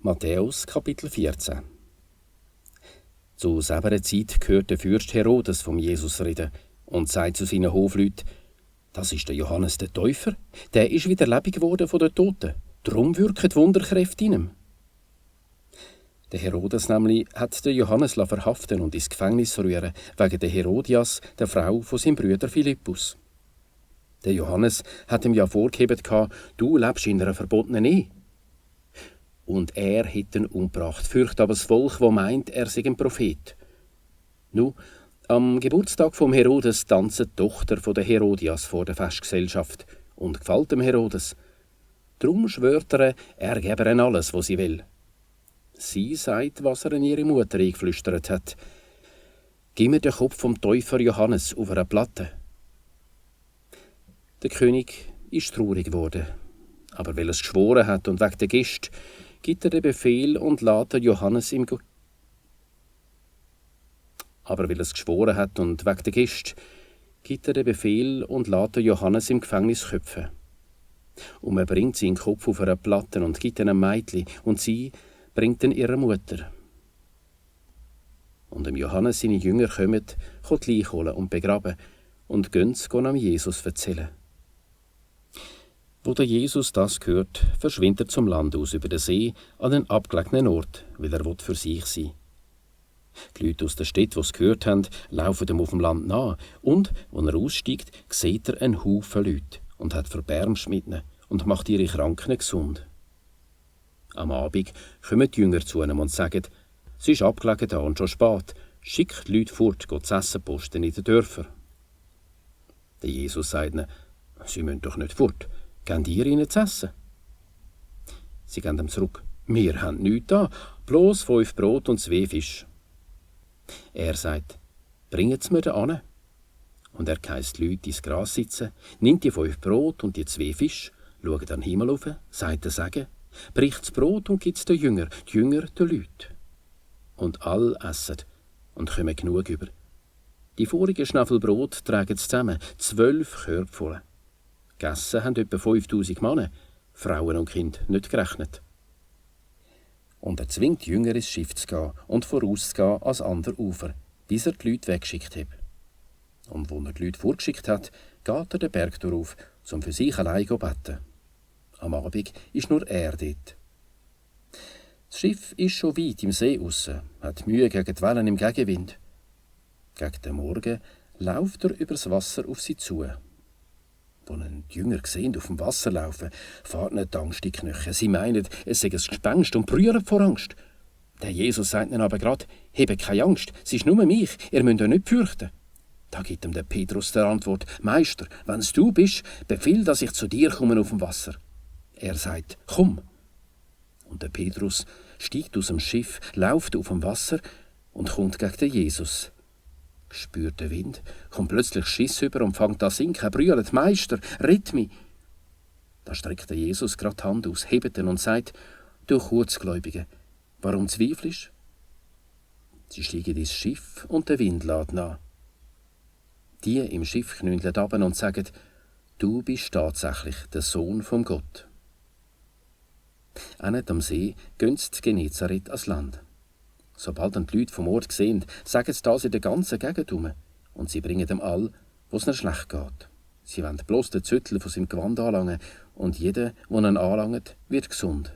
Matthäus Kapitel 14. Zu selber Zeit hört der Fürst Herodes vom Jesus reden und sagt zu seinen Hofleuten: Das ist der Johannes der Täufer, der ist wieder lebendig geworden von den Toten. Darum wirken Wunderkräfte in ihm. Der Herodes nämlich hat den Johannes verhaften und ins Gefängnis rühren, wegen der Herodias, der Frau von seinem Bruder Philippus. Der Johannes hat ihm ja vorgegeben, du lebst in einer verbotenen Ehe. Und er hätte ihn umgebracht, fürchtet aber das Volk, das meint, er sei ein Prophet. Nun, am Geburtstag vom Herodes tanzt die Tochter von der Herodias vor der Festgesellschaft und gefällt dem Herodes. Drum schwört er gebe ihr alles, was sie will. Sie sagt, was er in ihre Mutter eingeflüstert hat. Gib mir den Kopf vom Täufer Johannes auf einer Platte. Der König ist traurig geworden, aber weil er es geschworen hat und wegen der Gäste, gibt er den Befehl und lässt Johannes im Gefängnis köpfen. Und man bringt seinen Kopf auf eine Platte und gibt ihn einem Mädchen, und sie bringt ihn ihrer Mutter. Und dem Johannes seine Jünger kommen, die Leiche holen und begraben, und gehen am Jesus erzählen. Wo der Jesus das hört, verschwindet er zum Land aus über den See an einen abgelegenen Ort, weil er für sich sein will. Die Leute aus der Stadt, die es gehört haben, laufen ihm auf dem Land nach und, als er aussteigt, sieht er einen Haufen Leute und hat Verbärmst mit ihnen und macht ihre Kranken gesund. Am Abend kommen die Jünger zu ihm und sagen: Es ist abgelegen da und schon spät, schickt die Leute fort, geht zu essen posten in den Dörfern. Der Jesus sagt ihnen: Sie müssen doch nicht fort. Gebt ihr ihnen zu essen? Sie geben ihm zurück: Wir haben nichts da, bloß 5 Brot und 2 Fische. Er sagt: Bringt es mir da an. Und er heisst die Leute ins Gras sitzen, nimmt die 5 Brot und die 2 Fische, schaut an den Himmel auf, sagt den Segen, bricht das Brot und gibt es den Jünger, die Jünger den Leuten. Und alle essen und kommen genug über. Die vorigen Schnaffel Brot tragen sie zusammen, 12 Körbe voll. Gegessen haben etwa 5000 Männer, Frauen und Kinder nicht gerechnet. Und er zwingt die Jünger ins Schiff zu gehen und vorauszugehen ans andere Ufer, bis er die Leute weggeschickt hat. Und wo er die Leute vorgeschickt hat, geht er den Berg auf, um für sich allein zu beten. Am Abend ist nur er dort. Das Schiff ist schon weit im See raus, hat Mühe gegen die Wellen im Gegenwind. Gegen den Morgen läuft er übers Wasser auf sie zu. Als ihn die Jünger sehen, auf dem Wasser laufen, fährt ihnen die Angst in die Knochen. Sie meinen, es sei ein Gespenst und brüllen vor Angst. Der Jesus sagt ihnen aber gerade: Hebt keine Angst, es ist nur mich, ihr müsst euch nicht fürchten. Da gibt ihm der Petrus der Antwort: Meister, wenn es du bist, befiehl, dass ich zu dir komme auf dem Wasser. Er sagt: Komm. Und der Petrus steigt aus dem Schiff, läuft auf dem Wasser und kommt gegen den Jesus. Spürt den Wind, kommt plötzlich Schiss über und fängt an zu sinken, brüllt: Meister, rett mich! Da streckt der Jesus gerade die Hand aus, hebt ihn und sagt: Du Kurzgläubige, warum zweifelst? Sie steigen ins Schiff und der Wind lässt nach. Die im Schiff knündeln ab und sagen: Du bist tatsächlich der Sohn vom Gott. Nicht am See gehen sie Genezareth ans Land. Sobald die Leute vom Ort sehen, sagen sie das in der ganzen Gegend um. Und sie bringen dem all, was ihnen schlecht geht. Sie wollen bloß den Züttel von seinem Gewand anlangen und jeder, der ihn anlangt, wird gesund.